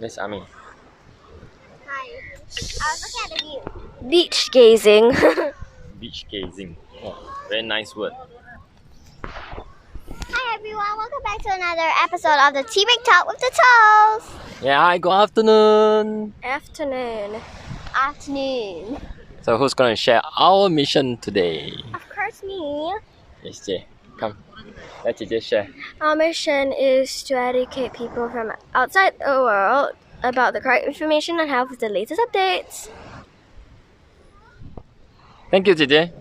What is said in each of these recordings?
Yes, Ami. Hi. I was looking at the view. Beach gazing. Beach gazing. Oh, very nice word. Hi everyone, welcome back to another episode of the T-Big Talk with the Tohs. Yeah, hi, good afternoon. Afternoon. Afternoon. So who's going to share our mission today? Of course, me. Yes, Jay. Come. Let Jay share. Our mission is to educate people from outside the world about the correct information and help with the latest updates. Thank you, Jay.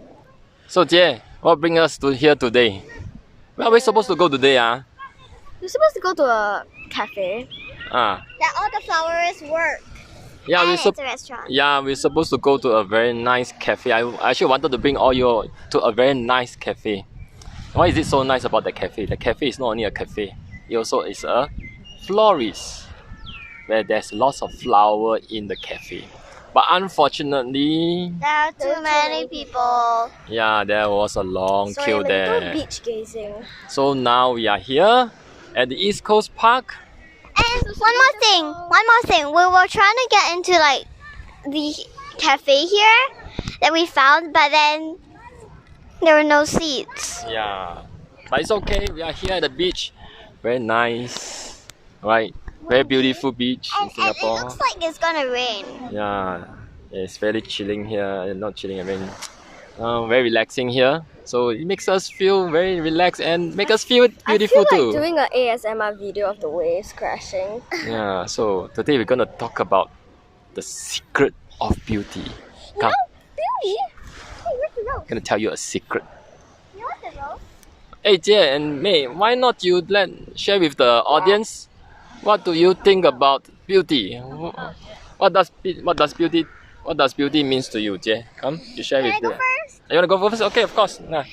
So, Jay, what brings us to here today? Where are we supposed to go today? We're supposed to go to a cafe. Ah. That all the flowers work. Yeah, And we're it's a restaurant. we're supposed to go to a very nice cafe. I actually wanted to bring all you to a very nice cafe. Why is it so nice about the cafe? The cafe is not only a cafe, it also is a florist where there's lots of flower in the cafe. But unfortunately, There are too many people. yeah, there was a long So queue I'm there. beach gazing. So now we are here at the East Coast Park. And one more thing. We were trying to get into like the cafe here that we found, but then there were no seats. Yeah, but it's okay. We are here at the beach. Very nice, right? Very beautiful beach in And it Singapore. looks like it's gonna rain. Yeah, it's very chilling here. Not chilling, I mean, very relaxing here. So it makes us feel very relaxed and make us feel beautiful I feel too. like doing an ASMR video of the waves crashing. Yeah. So today we're gonna talk about the secret of beauty. Come, Beauty? Hey, where's the rose? I'm gonna tell you a secret. You want the rose? Hey Jie and May, why not you share with the audience? What do you think about beauty? What does beauty means to you, Jie? Come, you share Can I with go them. first? You wanna go first? Okay, of course. Nah.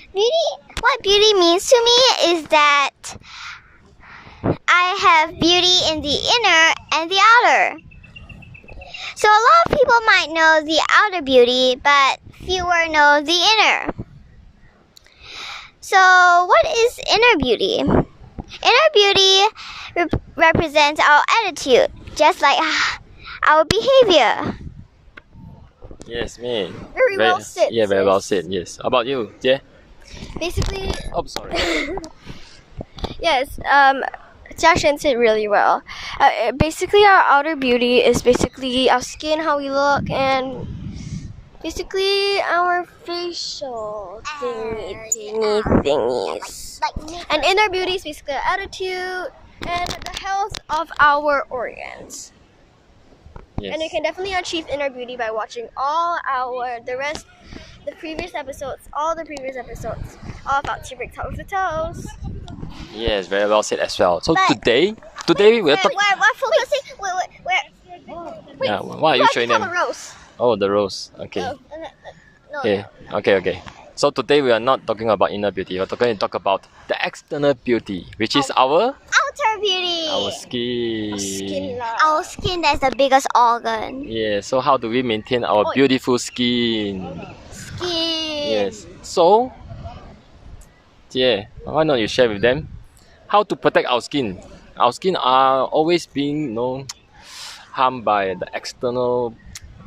What beauty means to me is that I have beauty in the inner and the outer. So a lot of people might know the outer beauty, but fewer know the inner. So what is inner beauty? Inner beauty represents our attitude, just like our behavior. Yes, me. Very well said, Yeah, very well sis. said. Yes. How about you, Jie? Basically, Oh, sorry. yes, Jiaxuan said really well. Basically, our outer beauty is basically our skin, how we look, and basically our facial thingies. And inner beauty is basically our attitude and the health of our organs. Yes. And you can definitely achieve inner beauty by watching all the previous episodes, all about T-Big Talk with the Tohs. Yes, very well said as well. So But- today we're talking. We're focusing. Wait. Yeah, what are you showing them? A rose. Oh, the rose. Okay. No. Okay. So today we are not talking about inner beauty. We're going to talk about the external beauty, which is our Outer beauty. skin. Our skin, that's the biggest organ. Yeah. So how do we maintain our beautiful skin? Skin. Yes. So, yeah, why not you share with them how to protect our skin? Our skin are always being, harmed by the external,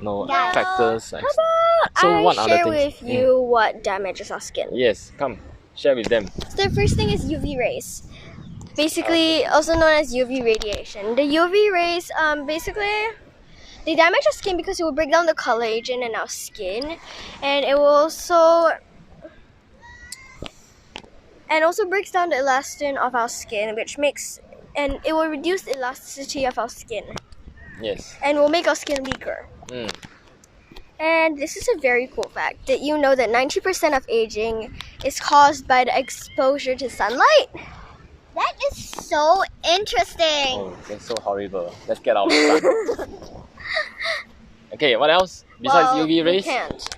Yeah. factors. How about So I what are the share things? with you what damages our skin? Yes, come share with them. So the first thing is UV rays. Basically, also known as UV radiation. The UV rays, basically, they damage our skin because it will break down the collagen in our skin, and it will also breaks down the elastin of our skin, and it will reduce the elasticity of our skin, Yes. and will make our skin weaker. Mm. And this is a very cool fact. Did you know that 90% of aging is caused by the exposure to sunlight? That is so interesting. Oh, that's so horrible. Let's get out of the sun. Okay, what else besides Well, UV we rays? can't.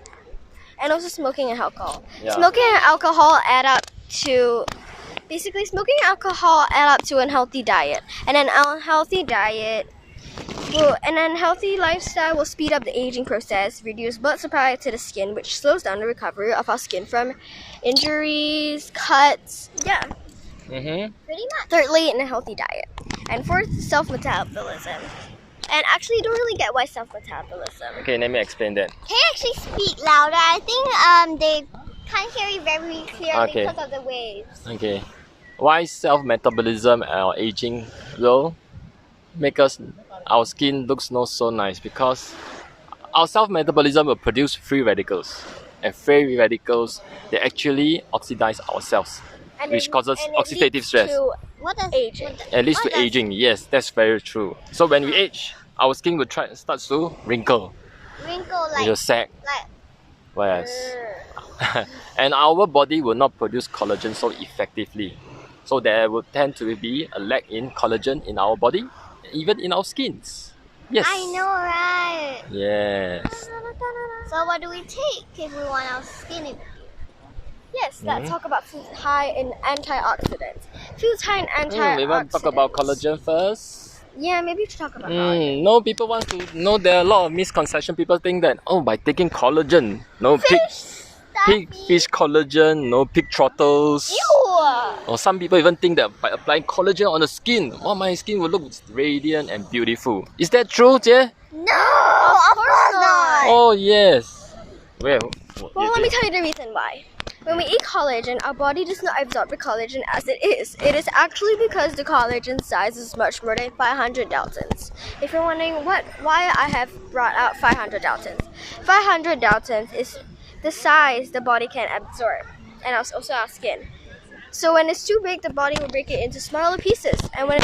And also smoking and alcohol. Yeah. Smoking and alcohol add up to unhealthy diet. And an unhealthy diet an unhealthy lifestyle will speed up the aging process, reduce blood supply to the skin, which slows down the recovery of our skin from injuries, cuts. Yeah. Mm-hmm. Pretty much. Thirdly, an unhealthy diet. And fourth, self-metabolism. And actually, you don't really get why self-metabolism. Okay, let me explain that. Can you actually speak louder? I think they can't hear you very clearly Okay. because of the waves. Okay. Why self-metabolism or aging will make our skin looks not so nice? Because our self-metabolism will produce free radicals. And free radicals, they actually oxidize our cells, which causes oxidative stress. What does Aging. It leads what to does- aging. Yes, that's very true. So when we age, our skin will starts to wrinkle. wrinkle It will like sag. like Yes. And our body will not produce collagen so effectively. So there will tend to be a lack in collagen in our body, even in our skins. Yes. I know, right? Yes. So what do we take if we want our skin to be? Yes, let's talk about foods high in antioxidants. Foods high in antioxidants. We want to talk about collagen first. Yeah, maybe we should talk about collagen. No, people want to know there are a lot of misconceptions. People think that, oh, by taking collagen, no fish collagen, no pig trottles. Or some people even think that by applying collagen on the skin, my skin will look radiant and beautiful. Is that true, Jie? No, of course not. Oh, yes. Well, Let me tell you the reason why. When we eat collagen, our body does not absorb the collagen as it is. It is actually because the collagen size is much more than 500 daltons. If you're wondering why I have brought out 500 daltons, 500 daltons is the size the body can absorb, and also our skin. So when it's too big, the body will break it into smaller pieces, and when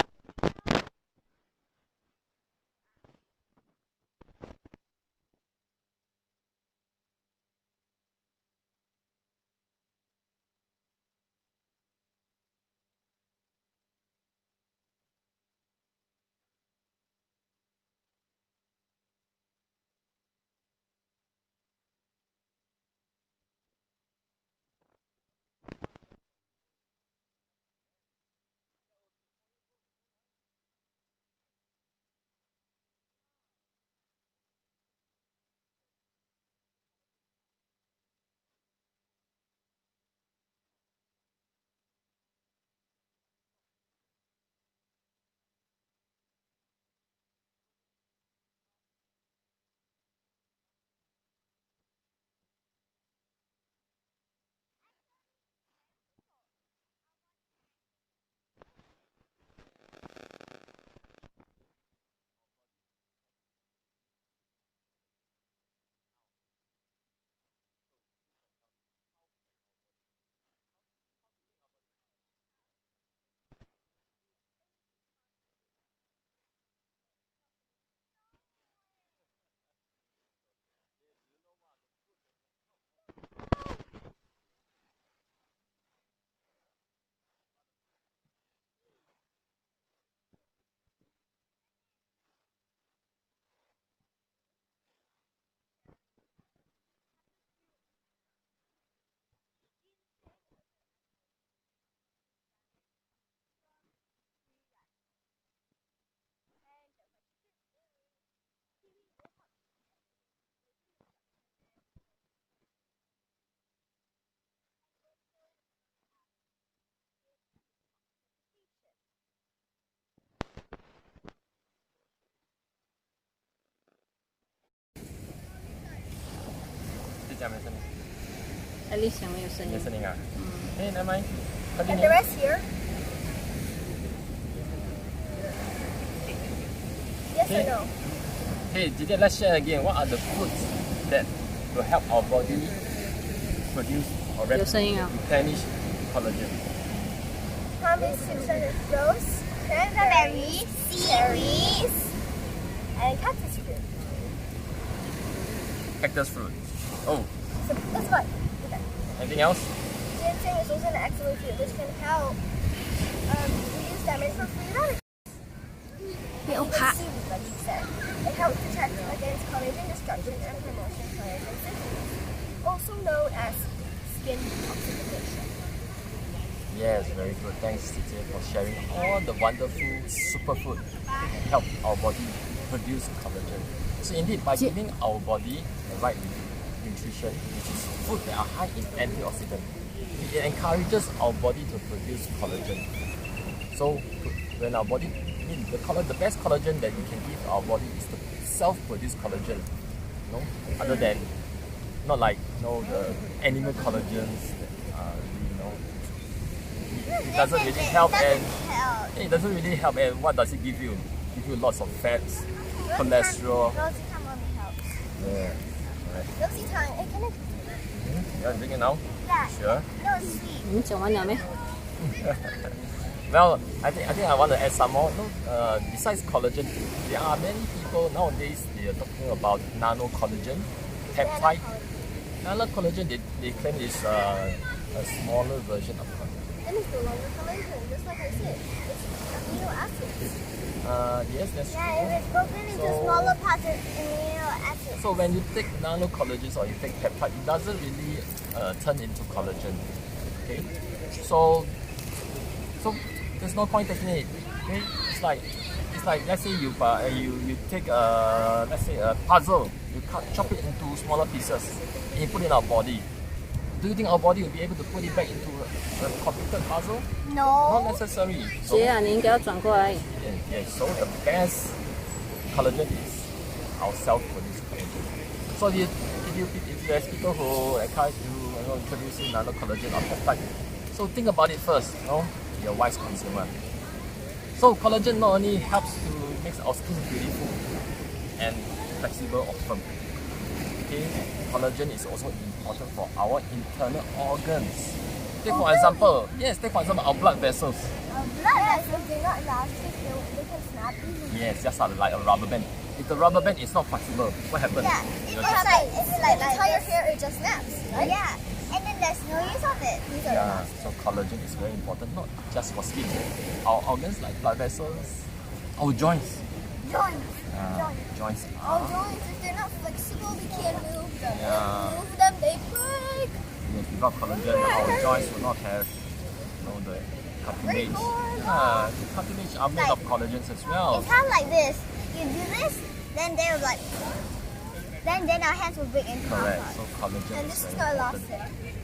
At least 想没有声音。没声音啊。never mind. and the rest here. Yes or no? Hey, Jide, let's share again. What are the foods that will help our body produce or 有声音啊。 replenish collagen? Plant-based foods such as rose, Cranberries, seaweeds, and cactus fruit. Cactus fruit. Oh, So that's what. anything else? Ginseng is also an excellent food which can help reduce damage from free radicals. Seaweed, like you said. It helps protect against collagen destruction and promotion collagen synthesis, also known as skin detoxification. Yes, very good. Thanks, Jide, for sharing all the wonderful superfood that can help our body produce collagen. So indeed, by giving our body the right nutrition, which is food that are high in antioxidant, it encourages our body to produce collagen. So when our body mean, the best collagen that you can give our body is the self-produced collagen. You know, other than not like the animal collagens that it doesn't really help, and it doesn't really help. And what does it give you? Give you lots of fats, cholesterol. Rosy time only helps. Yeah. Right. Rosy time, can it? You want to drink it now? Yeah. Sure. No, it's sweet. 你讲完了没？ Well, I think I want to add some more. Besides collagen, there are many people nowadays they are talking about nano collagen, peptide. Nano collagen they claim is a smaller version of collagen. And it's the longer collagen, just like I said. It's amino acids. Yes, that's Yeah, true. if it's broken into smaller parts of amino acids. So when you take nano collagens or you take peptide, it doesn't really turn into collagen. Okay, so there's no point taking it. Okay, it's like let's say you take let's say a puzzle, you chop it into smaller pieces, and you put it in our body. Do you think our body will be able to put it back into a completed puzzle? Not No. necessary. So, 姐啊，你应该要转过来。 yeah, so the best collagen is our self-produced collagen. So if there's people who encourage you, introducing nano collagen or peptide, so think about it first. Be a wise consumer. So collagen not only helps to make our skin beautiful and flexible or firm. Okay, collagen is also important for our internal organs. Take for example, our blood vessels. Blood vessels, they're not elastic, they can snap easily. Yes, just like a rubber band. If the rubber band is not flexible, what happens? Yeah, it's like entire hair, it just snaps, right? Yeah, and then there's no use of it. Yeah, so collagen is very important, not just for skin. Our organs like blood vessels, our joints. Joints. Joints. Our joints, if they're not flexible, we can't move them. Yeah. If we move them, they break. Yes, without collagen, our joints will not have the cartilage. Yeah, the cartilage are made of collagens as well. It's kind of like this. You do this, then they will like, then our hands will break into Correct. half. So collagen And is this is very not important. elastic.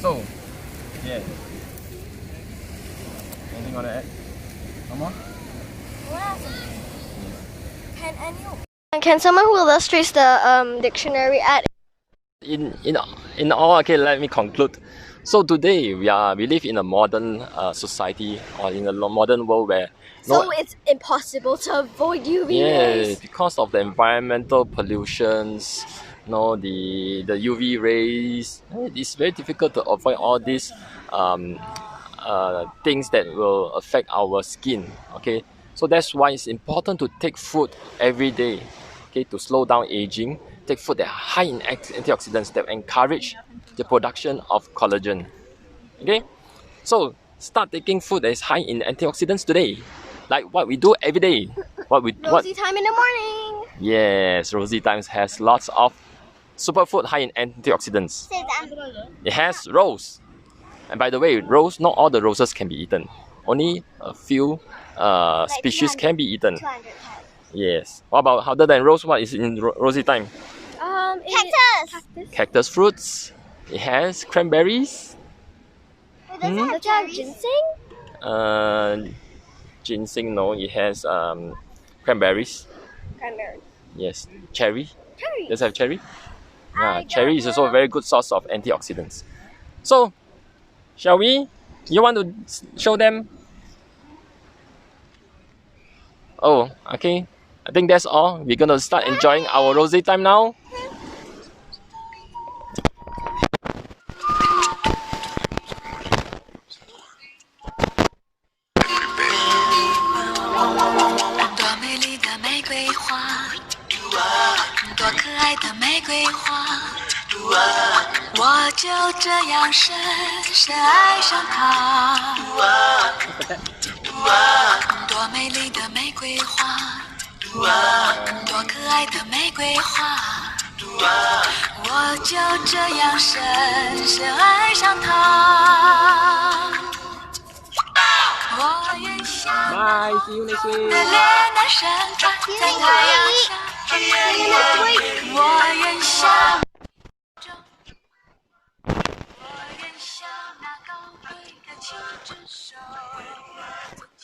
So, yeah. Anything you want to add? No more? What else? Can someone who illustrates the dictionary add? In all, okay, let me conclude. So today we live in a modern society, or in a modern world where So it's impossible to avoid UV rays. because of the environmental pollutions, the UV rays, it's very difficult to avoid all these things that will affect our skin. Okay, so that's why it's important to take food every day. Okay, to slow down aging, take food that are high in antioxidants that encourage the production of collagen. Okay, so start taking food that is high in antioxidants today, like what we do every day. Rosy time in the morning. Yes, Rosy Times has lots of superfood high in antioxidants. Say that. It has rose, and by the way, not all the roses can be eaten. Only a few species can be eaten. 200 types. Yes. What about other than rose? What is in Rosy Time? Cactus. Cactus fruits. It has cranberries. Wait, does it have Does it have cherries? ginseng? Ginseng, no. It has cranberries. Cranberry. Yes. Cherry. Cherry. Does it have cherry? I Yeah, cherry don't is also a know. very good source of antioxidants. So, shall we? You want to show them? Oh, okay. I think that's all. We're gonna start enjoying our Rosy Time now. Bye, see you next week. 在太阳下，我愿像那高贵的七只手，曾经